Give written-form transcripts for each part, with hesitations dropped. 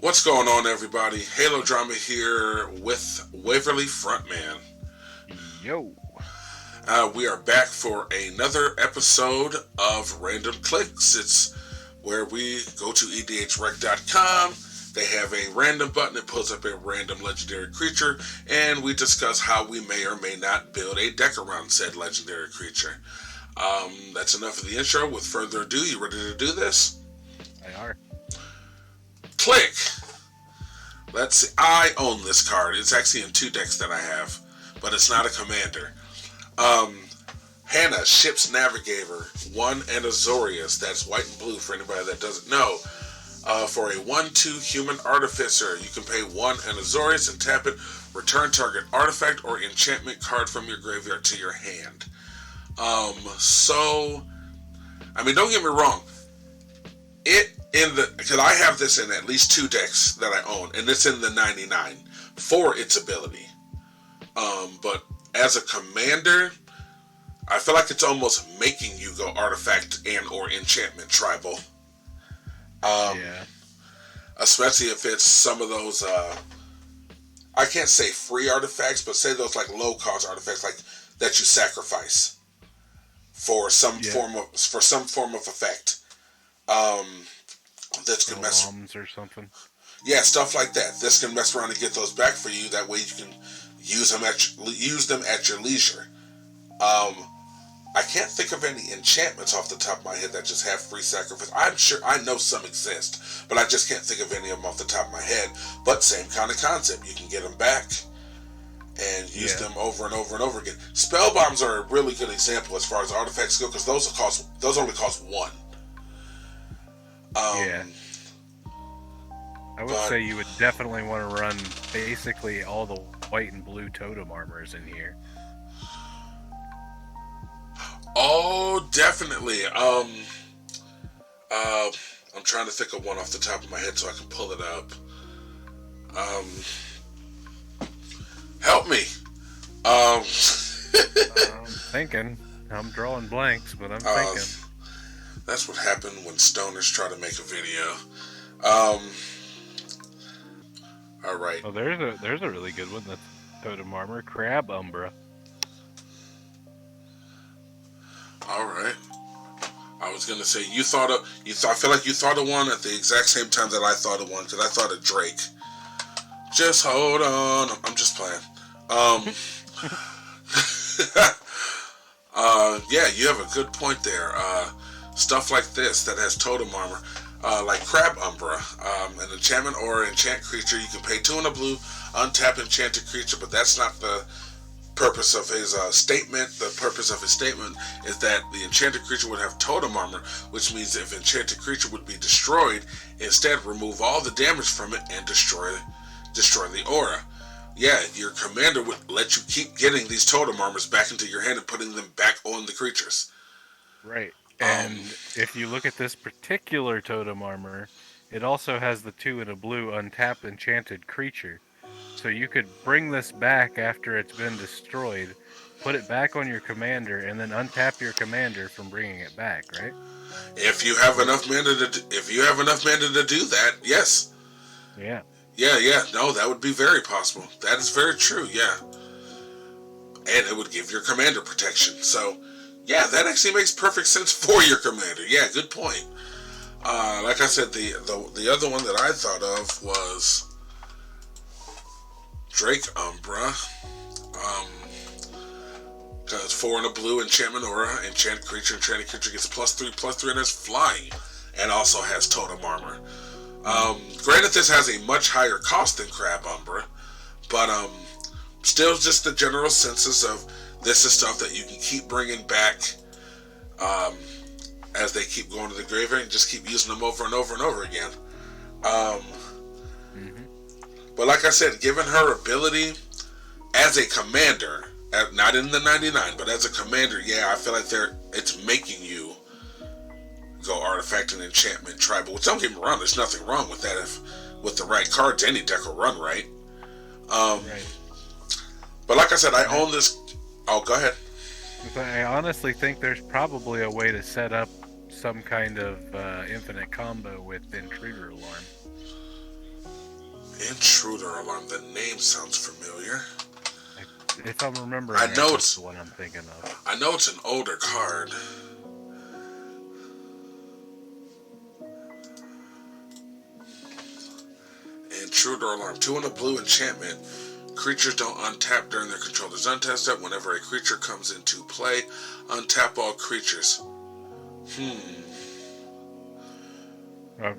What's going on, everybody? Halo Drama here with Waverly Frontman. Yo. We are back for another episode of Random Clicks. It's where we go to EDHREC.com. They have a random button that pulls up a random legendary creature, and we discuss how we may or may not build a deck around said legendary creature. That's enough of the intro. With further ado, you ready to do this? They are. Click! Let's see. I own this card. It's actually in 2 decks that I have, but it's not a commander. Hannah, Ship's Navigator, 1 and Azorius. That's white and blue for anybody that doesn't know. For a 1/2 human artificer, you can pay 1 and Azorius and tap it. Return target artifact or enchantment card from your graveyard to your hand. Don't get me wrong. Because I have this in at least 2 decks that I own, and it's in the 99 for its ability. But as a commander, I feel like it's almost making you go artifact and or enchantment tribal. Yeah. Especially if it's some of those, I can't say free artifacts, but say those like low cost artifacts, like that you sacrifice for some form of effect. This can mess bombs or something. Yeah, stuff like that. This can mess around and get those back for you. That way you can use them at your leisure. I can't think of any enchantments off the top of my head that just have free sacrifice. I'm sure I know some exist, but I just can't think of any of them off the top of my head. But same kind of concept. You can get them back and use them over and over and over again. Spell bombs are a really good example as far as artifacts go, because those only cost 1. I would say you would definitely want to run basically all the white and blue totem armors in here. Oh, definitely. I'm trying to think of one off the top of my head so I can pull it up. Help me. I'm thinking. I'm drawing blanks, but I'm thinking. That's what happened when stoners try to make a video. All right. Oh, there's a really good one. That's totem armor, Crab Umbra. All right. I was gonna say I feel like you thought of one at the exact same time that I thought of one, because I thought of Drake. Just hold on. I'm just playing. Yeah, you have a good point there. Stuff like this that has totem armor, like Crab Umbra, an enchantment or enchant creature. You can pay 2 and a blue, untap enchanted creature, but that's not the purpose of his statement. The purpose of his statement is that the enchanted creature would have totem armor, which means if enchanted creature would be destroyed, instead remove all the damage from it and destroy the aura. Yeah, your commander would let you keep getting these totem armors back into your hand and putting them back on the creatures. Right. And if you look at this particular totem armor, it also has the 2 and a blue untap enchanted creature. So you could bring this back after it's been destroyed, put it back on your commander, and then untap your commander from bringing it back, right? If you have enough mana to do that, yes. Yeah. Yeah. No, that would be very possible. That is very true. Yeah, and it would give your commander protection. So, yeah, that actually makes perfect sense for your commander. Yeah, good point. Like I said, the other one that I thought of was Drake Umbra. Because 4 and a blue enchantment aura, enchanted creature gets +3/+3 and is flying, and also has totem armor. Granted, this has a much higher cost than Crab Umbra, but still just the general census of this is stuff that you can keep bringing back as they keep going to the graveyard and just keep using them over and over and over again. But like I said, given her ability as a commander, not in the 99, but as a commander, yeah, I feel like it's making you go artifact and enchantment tribal. Which, don't get me wrong, there's nothing wrong with that. If with the right cards, any deck will run right. Right. But like I said, I own this. Oh, go ahead. I honestly think there's probably a way to set up some kind of infinite combo with Intruder Alarm. Intruder alarm. The name sounds familiar. If I'm remembering, I know that's it's the one I'm thinking of. I know it's an older card. Intruder alarm. 2 and a blue enchantment. Creatures don't untap during their controller's untap step. Whenever a creature comes into play, untap all creatures.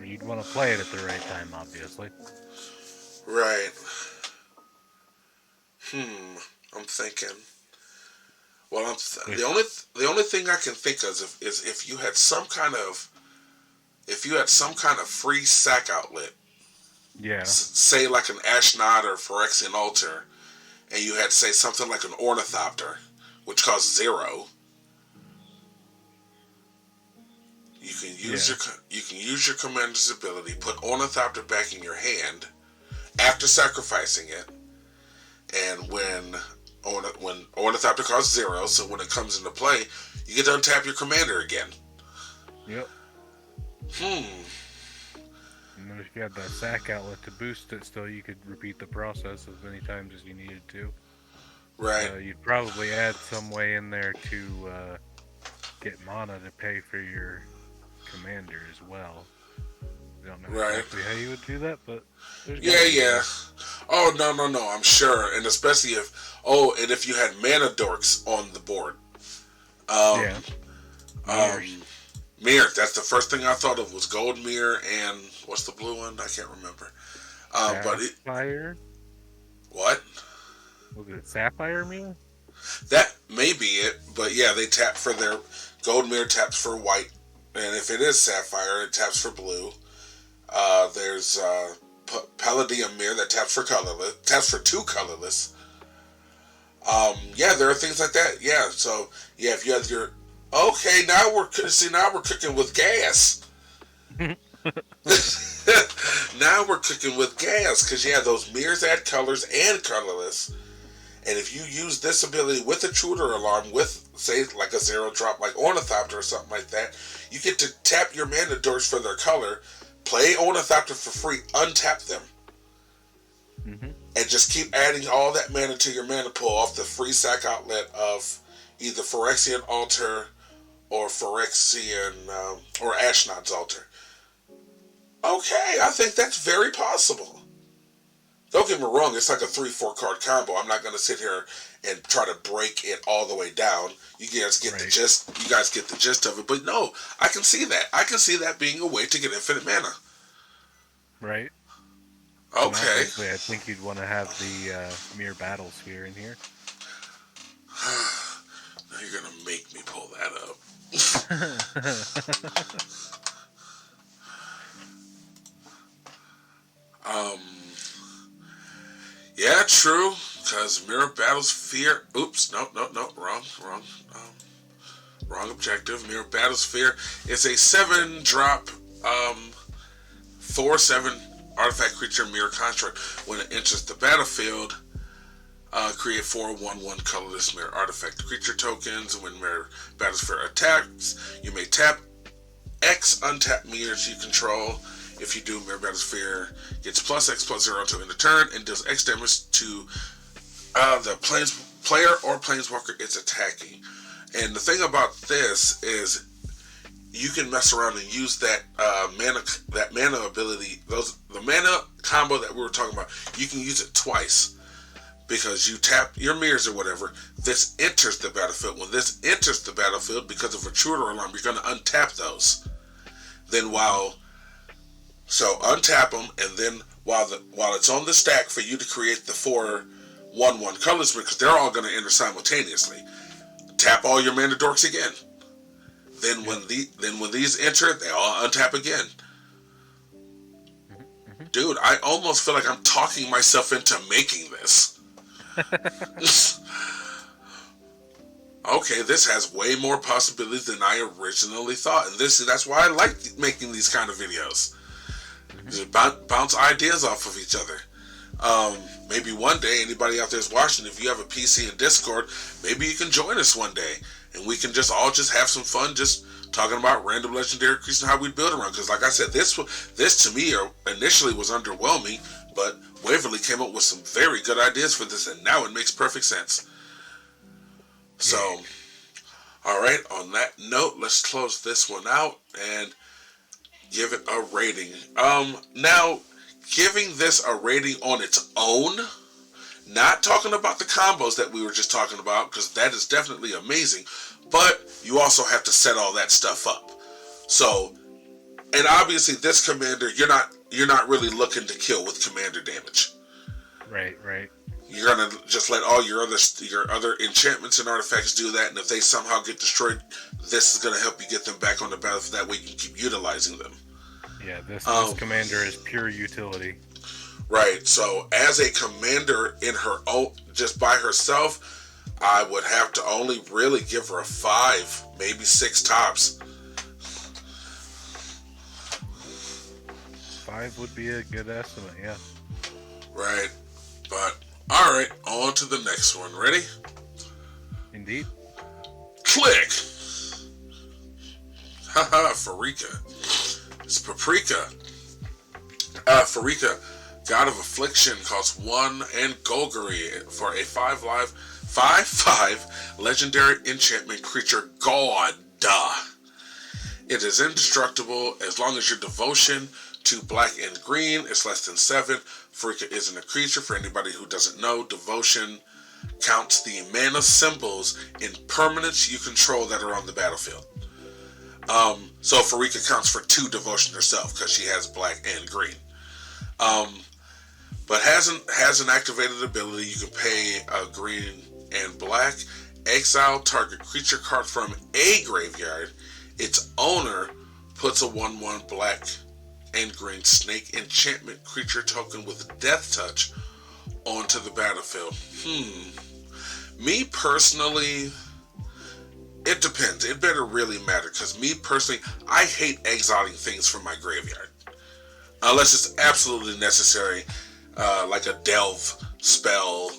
You'd want to play it at the right time, obviously. Right. I'm thinking. Well, the only thing I can think of is if you had some kind of free sack outlet. Yeah. Say like an Ashnod or Phyrexian Altar, and you had say something like an Ornithopter, which costs 0. You can use your commander's ability, put Ornithopter back in your hand after sacrificing it, and when Ornithopter costs 0, so when it comes into play, you get to untap your commander again. Yep. And then if you had that sack outlet to boost it, still you could repeat the process as many times as you needed to. Right. You'd probably add some way in there to get mana to pay for your commander as well. I don't know exactly how you would do that, but yeah. Oh no, I'm sure, and especially if you had mana dorks on the board. Mirror. That's the first thing I thought of was Gold Mirror and what's the blue one? I can't remember. Sapphire. What? Was it Sapphire Mirror? That may be it, but yeah, they tap for their Gold Mirror taps for white, and if it is Sapphire, it taps for blue. There's Palladium Mirror that taps for 2 colorless. There are things like that. Yeah, so yeah, if you have your now we're cooking with gas. Now we're cooking with gas because those mirrors add colors and colorless. And if you use this ability with a Intruder alarm, with say like a 0 drop like Ornithopter or something like that, you get to tap your mana dorks for their color, play Ornithopter for free, untap them, and just keep adding all that mana to your mana pool off the free sack outlet of either Phyrexian Altar or Phyrexian or Ashnod's Altar. Okay, I think that's very possible. Don't get me wrong, it's like a 3-4 card combo. I'm not going to sit here and try to break it all the way down. You guys get the gist. You guys get the gist of it. But no, I can see that. I can see that being a way to get infinite mana. Right. Okay. I think you'd want to have the Mirror Battle Sphere in here. Now you're going to make me pull that up. Yeah, true. Because Mirror Battlesphere. Oops, no, wrong objective. Mirror Battlesphere is a 7-drop, 4/7 artifact creature mirror construct. When it enters the battlefield, create 4 1/1 colorless mirror artifact creature tokens. When Mirror Battlesphere attacks, you may tap X untap mirrors you control. If you do, Mirror Battlesphere gets +X/+0 until end of turn and does X damage to the player or planeswalker it's attacking. And the thing about this is you can mess around and use that mana ability, the mana combo that we were talking about. You can use it twice because you tap your mirrors or whatever. This enters the battlefield. When this enters the battlefield, because of a Intruder alarm, you're going to untap those. Then So untap them, and then while it's on the stack for you to create the 4 1/1 colors, because they're all going to enter simultaneously. Tap all your mana dorks again. Then when these enter, they all untap again. Dude, I almost feel like I'm talking myself into making this. Okay, this has way more possibilities than I originally thought, and that's why I like making these kind of videos. Just bounce ideas off of each other. Maybe one day, anybody out there is watching, if you have a PC and Discord, maybe you can join us one day, and we can just have some fun, just talking about random legendary creatures and how we build around. Because, like I said, this to me initially was underwhelming, but Waverly came up with some very good ideas for this, and now it makes perfect sense. So, alright, on that note, let's close this one out and give it a rating. Now, giving this a rating on its own, not talking about the combos that we were just talking about, because that is definitely amazing, but you also have to set all that stuff up. So, and obviously this commander, you're not really looking to kill with commander damage. Right. You're gonna just let all your other enchantments and artifacts do that, and if they somehow get destroyed, this is gonna help you get them back on the battlefield. That way you can keep utilizing them. Yeah, this commander is pure utility. Right. So as a commander in her own, just by herself, I would have to only really give her a 5, maybe 6 tops. 5 would be a good estimate, yeah. Right. But, alright, on to the next one. Ready? Indeed. Click! Haha, Farika. It's Paprika. Farika, God of Affliction, costs 1 and Golgari for a 5/5 legendary enchantment creature god. It is indestructible as long as your devotion to black and green is less than 7. Farika isn't a creature. For anybody who doesn't know, devotion counts the mana symbols in permanents you control that are on the battlefield. So Farika counts for 2 devotion herself because she has black and green. But has an activated ability. You can pay green and black. Exile target creature card from a graveyard. Its owner puts a 1/1 black and green snake enchantment creature token with death touch onto the battlefield. Me personally, it depends. It better really matter, because me personally, I hate exiling things from my graveyard. Unless it's absolutely necessary, like a delve spell,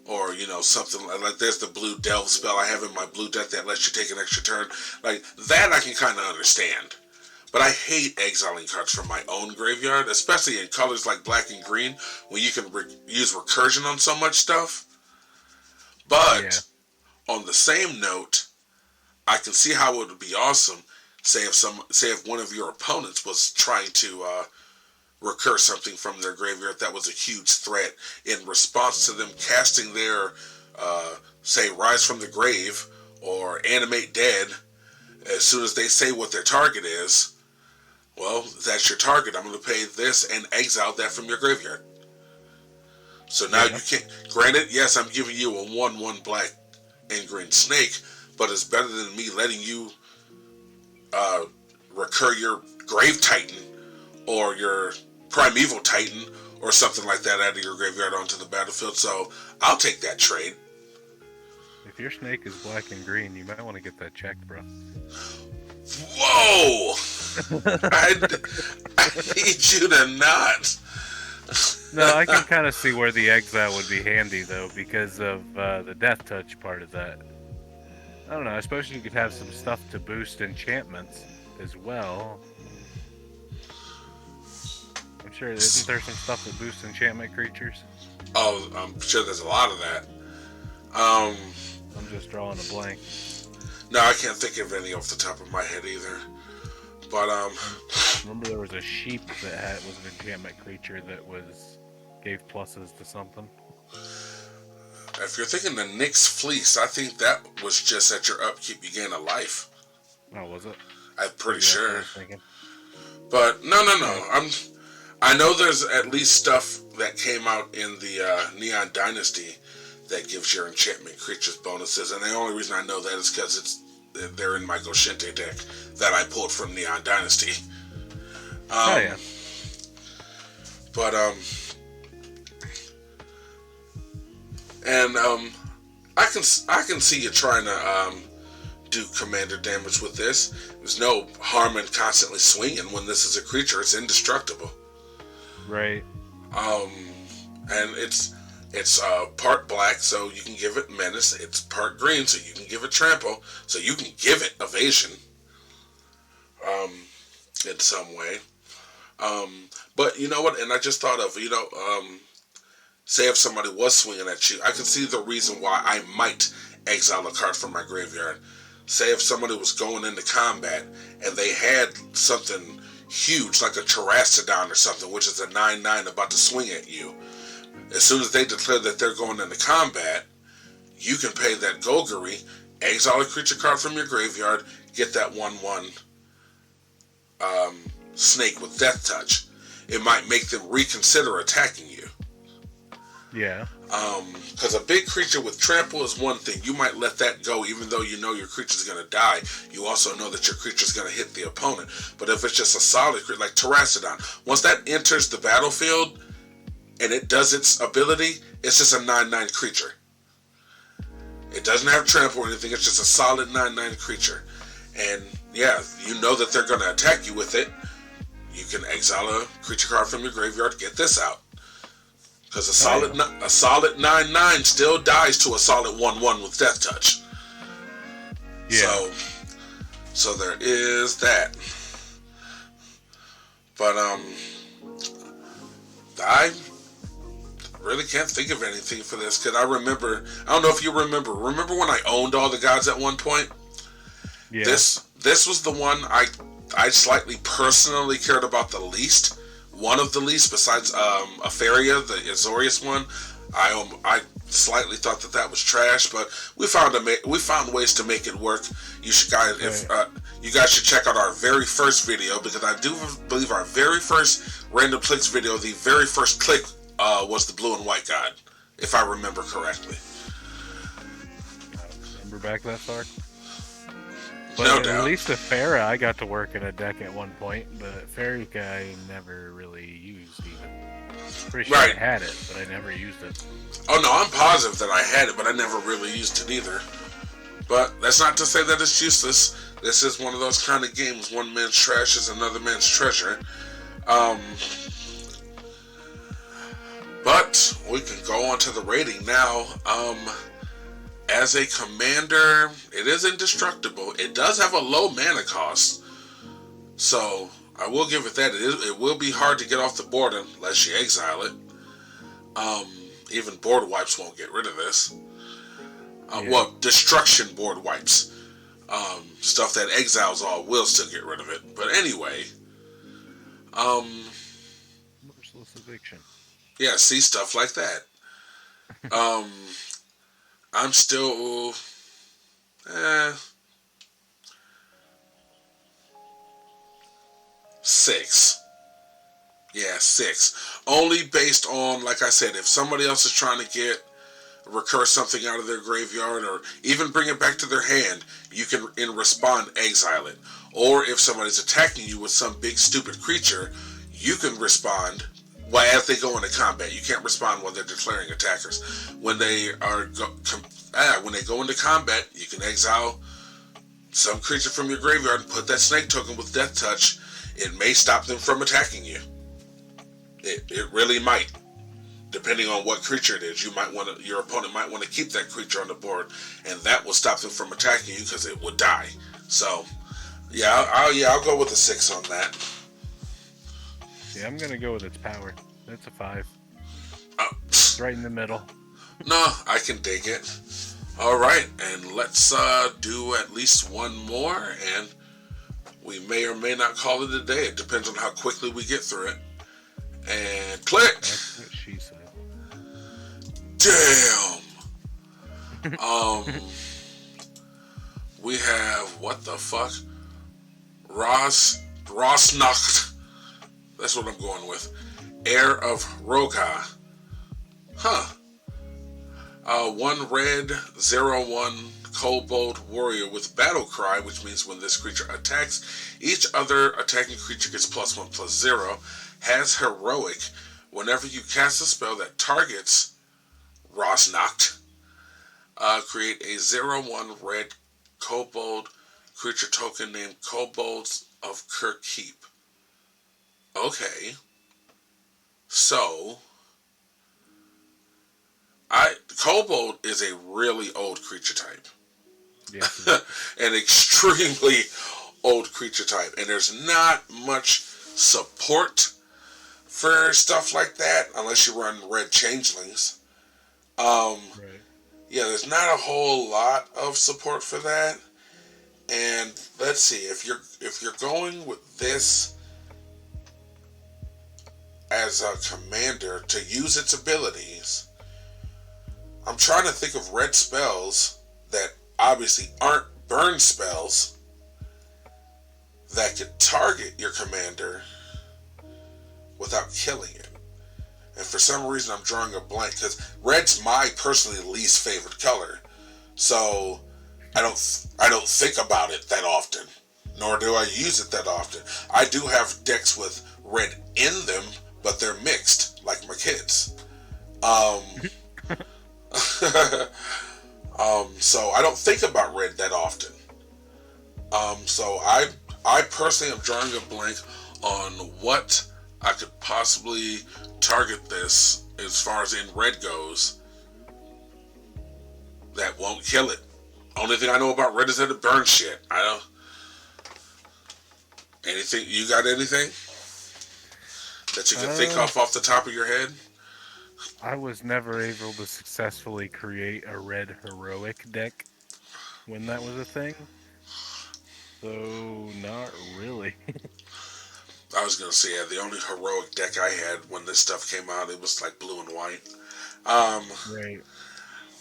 or, something like there's the blue delve spell I have in my blue deck that lets you take an extra turn. Like, that I can kind of understand. But I hate exiling cards from my own graveyard, especially in colors like black and green, when you can use recursion on so much stuff. But, on the same note, I can see how it would be awesome, say if one of your opponents was trying to recur something from their graveyard that was a huge threat, in response to them casting their, say, Rise from the Grave or Animate Dead. As soon as they say what their target is, well, that's your target. I'm going to pay this and exile that from your graveyard. So now you can't. Granted, yes, I'm giving you a 1/1 black and green snake, but it's better than me letting you recur your Grave Titan or your Primeval Titan or something like that out of your graveyard onto the battlefield. So I'll take that trade. If your snake is black and green, you might want to get that checked, bro. Whoa! I need you to not. No, I can kind of see where the exile would be handy, though, because of the death touch part of that. I don't know, I suppose you could have some stuff to boost enchantments as well. I'm sure, isn't there some stuff that boosts enchantment creatures? Oh, I'm sure there's a lot of that. I'm just drawing a blank. No, I can't think of any off the top of my head either. But, remember there was a sheep that was an enchantment creature that gave pluses to something? If you're thinking the Nyx Fleece, I think that was just at your upkeep you gain a life. Oh, was it? I'm pretty sure. Thinking. But, no. I know there's at least stuff that came out in the Neon Dynasty that gives your enchantment creatures bonuses, and the only reason I know that is because they're in my Goshente deck that I pulled from Neon Dynasty. Yeah. But, and, I can see you trying to, do commander damage with this. There's no harm in constantly swinging when this is a creature. It's indestructible. Right. And it's part black, so you can give it menace. It's part green, so you can give it trample. So you can give it evasion, in some way. But you know what? And I just thought of, say if somebody was swinging at you, I can see the reason why I might exile a card from my graveyard. Say if somebody was going into combat and they had something huge like a Terrastodon or something, which is a 9/9 about to swing at you. As soon as they declare that they're going into combat, you can pay that Golgari, exile a creature card from your graveyard, get that 1/1 snake with Death Touch. It might make them reconsider attacking you. Yeah. Because a big creature with trample is one thing. You might let that go even though you know your creature's going to die. You also know that your creature's going to hit the opponent. But if it's just a solid creature, like Terrastodon, once that enters the battlefield and it does its ability, it's just a 9/9 creature. It doesn't have trample or anything. It's just a solid 9/9 creature. And yeah, you know that they're going to attack you with it. You can exile a creature card from your graveyard to get this out. Because a solid 9/9 still dies to a solid 1/1 with Death Touch. Yeah. So there is that. But I really can't think of anything for this because I remember. I don't know if you remember. Remember when I owned all the gods at one point? Yeah. This was the one I slightly personally cared about the least. One of the least, besides Afaria, the Azorius one. I slightly thought that was trash, but we found ways to make it work. You guys should check out our very first video, because I do believe our very first random clicks video, the very first click was the blue and white god, if I remember correctly. I don't remember back that far. But No at doubt. least the Farah I got to work in a deck at one point, but Fairy I never really used even. Pretty sure Right. I had it, but I never used it. Oh no, I'm positive that I had it, but I never really used it either. But that's not to say that it's useless. This is one of those kind of games. One man's trash is another man's treasure. But we can go on to the rating now. As a commander, it is indestructible. It does have a low mana cost, so I will give it that. It will be hard to get off the board unless you exile it. Even board wipes won't get rid of this. Well, destruction board wipes. Stuff that exiles all will still get rid of it. But anyway, Merciless eviction. yeah, see, stuff like that. I'm still, 6. Yeah, 6. Only based on, like I said, if somebody else is trying to recur something out of their graveyard or even bring it back to their hand, you can, in respond, exile it. Or if somebody's attacking you with some big stupid creature, you can respond as they go into combat. You can't respond while they're declaring attackers. When they when they go into combat, you can exile some creature from your graveyard and put that snake token with Death Touch. It may stop them from attacking you. It really might, depending on what creature it is. Your opponent might want to keep that creature on the board, and that will stop them from attacking you because it would die. So, yeah, I'll go with a 6 on that. Yeah, I'm gonna go with its power. It's a 5. It's right in the middle. No, I can dig it. All right, and let's do at least one more, and we may or may not call it a day. It depends on how quickly we get through it. And click. That's what she said. Damn. We have, what the fuck? Rosnacht. That's what I'm going with. Heir of Roka. Huh. 1 red, 0/1 Kobold Warrior with Battle Cry, which means when this creature attacks, each other attacking creature gets +1/+0. Has Heroic. Whenever you cast a spell that targets Rosnacht, create a 0/1 red Kobold creature token named Kobolds of Kirkkeep. Okay. So, Kobold is a really old creature type. Yes. An extremely old creature type. And there's not much support for stuff like that, unless you run red changelings. Um, Right. yeah, there's not a whole lot of support for that. And let's see, if you're going with this as a commander to use its abilities, I'm trying to think of red spells that obviously aren't burn spells that could target your commander without killing it. And for some reason I'm drawing a blank because red's my personally least favorite color. So I don't think about it that often, nor do I use it that often. I do have decks with red in them, but they're mixed, like my kids. Um, so I don't think about red that often. So I personally am drawing a blank on what I could possibly target this as far as in red goes that won't kill it. Only thing I know about red is that it burns shit. I don't. Anything? You got anything that you can think of off the top of your head? I was never able to successfully create a red heroic deck when that was a thing. So, not really. I was gonna say, yeah, the only heroic deck I had when this stuff came out, it was like blue and white. Um, Right.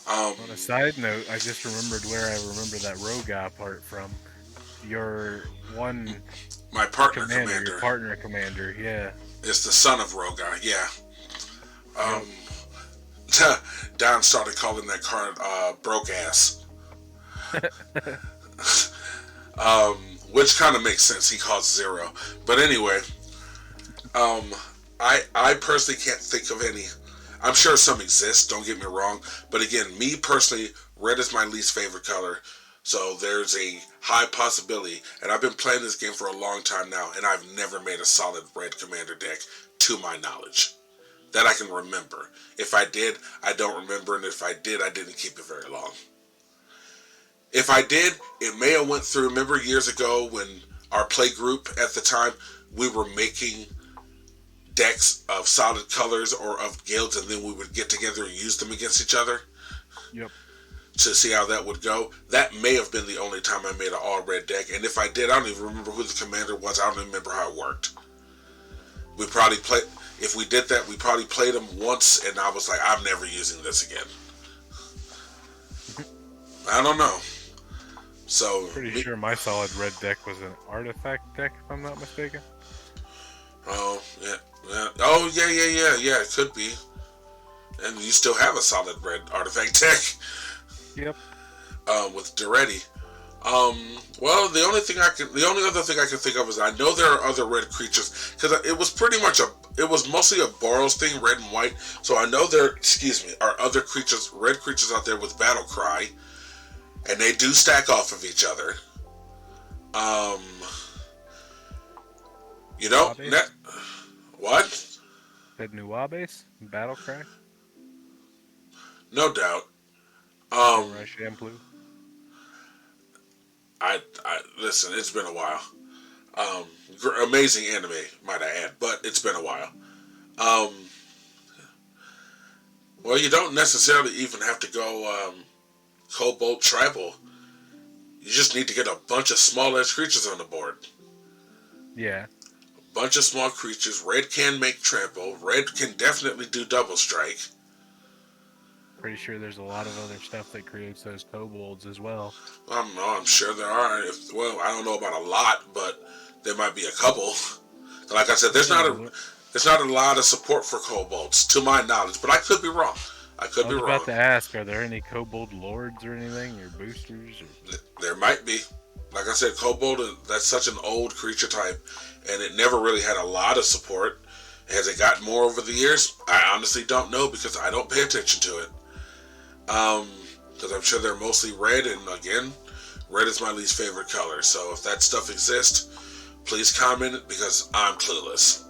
um, On a side note, I just remembered where I remember that Roga part from. Your one my partner commander, your partner commander, yeah. is the son of Rogar. Yeah. Um, Don started calling that card broke ass. Which kind of makes sense. He costs 0. But anyway, I personally can't think of any. I'm sure some exist, don't get me wrong. But again, me personally, red is my least favorite color. So there's a high possibility. And I've been playing this game for a long time now, and I've never made a solid red commander deck, to my knowledge, that I can remember. If I did, I don't remember. And if I did, I didn't keep it very long. If I did, it may have went through. Remember years ago when our play group at the time, we were making decks of solid colors or of guilds, and then we would get together and use them against each other. Yep. To see how that would go. That may have been the only time I made an all-red deck, and if I did, I don't even remember who the commander was. I don't even remember how it worked. We probably played. If we did that, we probably played them once, and I was like, I'm never using this again. I don't know. So Pretty sure my solid red deck was an artifact deck, if I'm not mistaken. Oh yeah. Oh yeah. It could be. And you still have a solid red artifact deck. Yep. With Duretti. Well, the only other thing I can think of is I know there are other red creatures because it was mostly a Boros thing, red and white. So I know there, are other creatures, red creatures out there with Battle Cry, and they do stack off of each other. What? Said Nuabes? Battle Cry? No doubt. Shampoo? I listen. It's been a while. Amazing anime, might I add, but it's been a while. Well, you don't necessarily even have to go Cobalt Tribal. You just need to get a bunch of small edge creatures on the board. Yeah. A bunch of small creatures. Red can make trample. Red can definitely do double strike. Pretty sure there's a lot of other stuff that creates those kobolds as well. I'm sure there are. I don't know about a lot, but there might be a couple. Like I said, there's not a lot of support for kobolds, to my knowledge, but I could be wrong. I was about to ask, are there any kobold lords or anything, or boosters? Or... There might be. Like I said, kobold, that's such an old creature type, and it never really had a lot of support. Has it gotten more over the years? I honestly don't know because I don't pay attention to it. Because I'm sure they're mostly red, and again, red is my least favorite color. So if that stuff exists, please comment it because I'm clueless.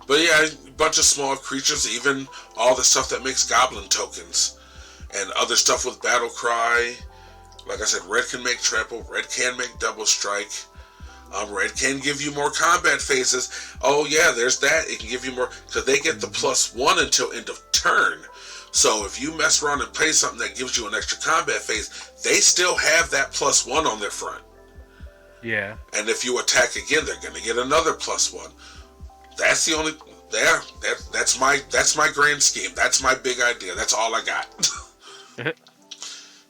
But yeah, a bunch of small creatures, even all the stuff that makes goblin tokens, and other stuff with Battle Cry. Like I said, red can make trample, red can make double strike. Red can give you more combat phases. Oh yeah, there's that. It can give you more because they get the +1 until end of turn. So if you mess around and play something that gives you an extra combat phase, they still have that +1 on their front. Yeah. And if you attack again, they're gonna get another +1. That's the only. There. That's my grand scheme. That's my big idea. That's all I got.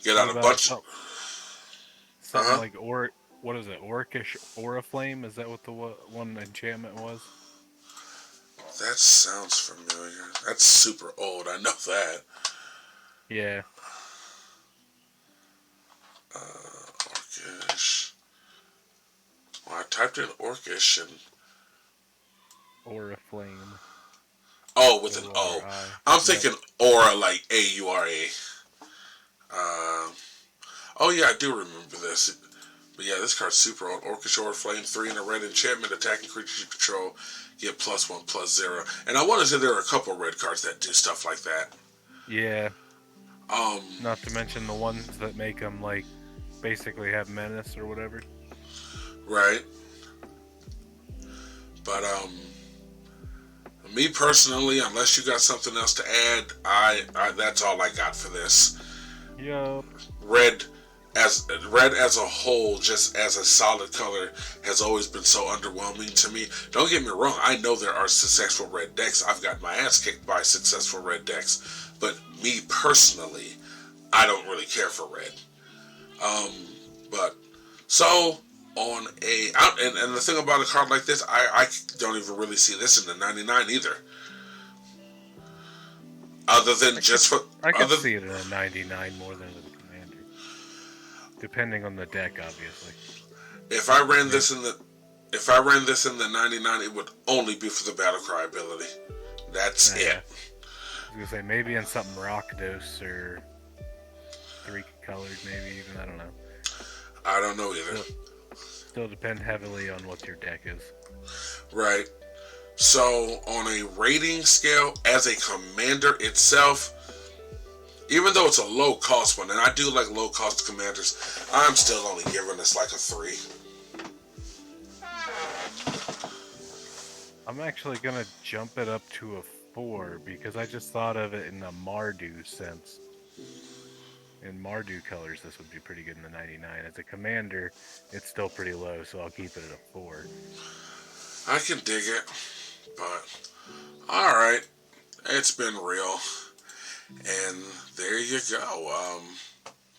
Get out a bunch. Something like what is it? Orcish Aura Flame? Is that what the one enchantment was? That sounds familiar. That's super old. I know that. Yeah. Orcish. Well, I typed in Orcish and. Aura Flame. Oh, with an O. I'm thinking Aura like AURA. Oh yeah, I do remember this. But yeah, this card's super old. Orcish Aura Flame, 3 and a red enchantment, attacking creatures you control, get +1/+0. And I want to say there are a couple red cards that do stuff like that. Yeah. Not to mention the ones that make them like basically have menace or whatever. Right. But me personally, unless you got something else to add, I that's all I got for this. Yup. Red as a whole, just as a solid color, has always been so underwhelming to me. Don't get me wrong, I know there are successful red decks. I've got my ass kicked by successful red decks. But me personally, I don't really care for red. But so on and the thing about a card like this, I don't even really see this in the 99 either. Other than I could see it in a 99 more than in the Commander, depending on the deck, obviously. If I ran this in the 99, it would only be for the Battlecry ability. That's it. I was gonna say maybe in something Rakdos or 3 colored, maybe even. I don't know. I don't know either. Still depend heavily on what your deck is. Right. So, on a rating scale, as a commander itself, even though it's a low cost one, and I do like low cost commanders, I'm still only giving this like a 3. I'm actually gonna jump it up to a 4 because I just thought of it in the Mardu sense. In Mardu colors, this would be pretty good in the 99. As a commander, it's still pretty low, so I'll keep it at a 4. I can dig it, but alright, it's been real. And there you go.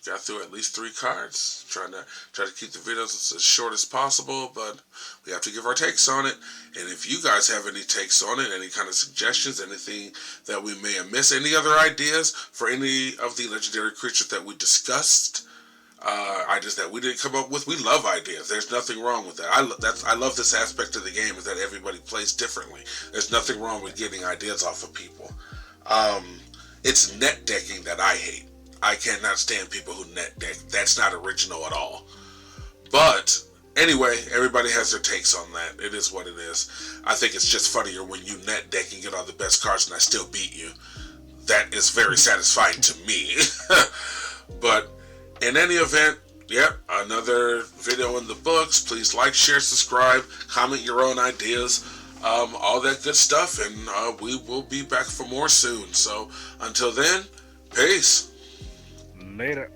Got through at least 3 cards. Try to keep the videos as short as possible, but we have to give our takes on it. And if you guys have any takes on it, any kind of suggestions, anything that we may have missed, any other ideas for any of the legendary creatures that we discussed, ideas that we didn't come up with, we love ideas. There's nothing wrong with that. I love this aspect of the game, is that everybody plays differently. There's nothing wrong with getting ideas off of people. It's net decking that I hate. I cannot stand people who net deck. That's not original at all. But anyway, everybody has their takes on that. It is what it is. I think it's just funnier when you net deck and get all the best cards and I still beat you. That is very satisfying to me. But in any event, yep, another video in the books. Please like, share, subscribe, comment your own ideas, all that good stuff, and we will be back for more soon. So until then, peace. Later.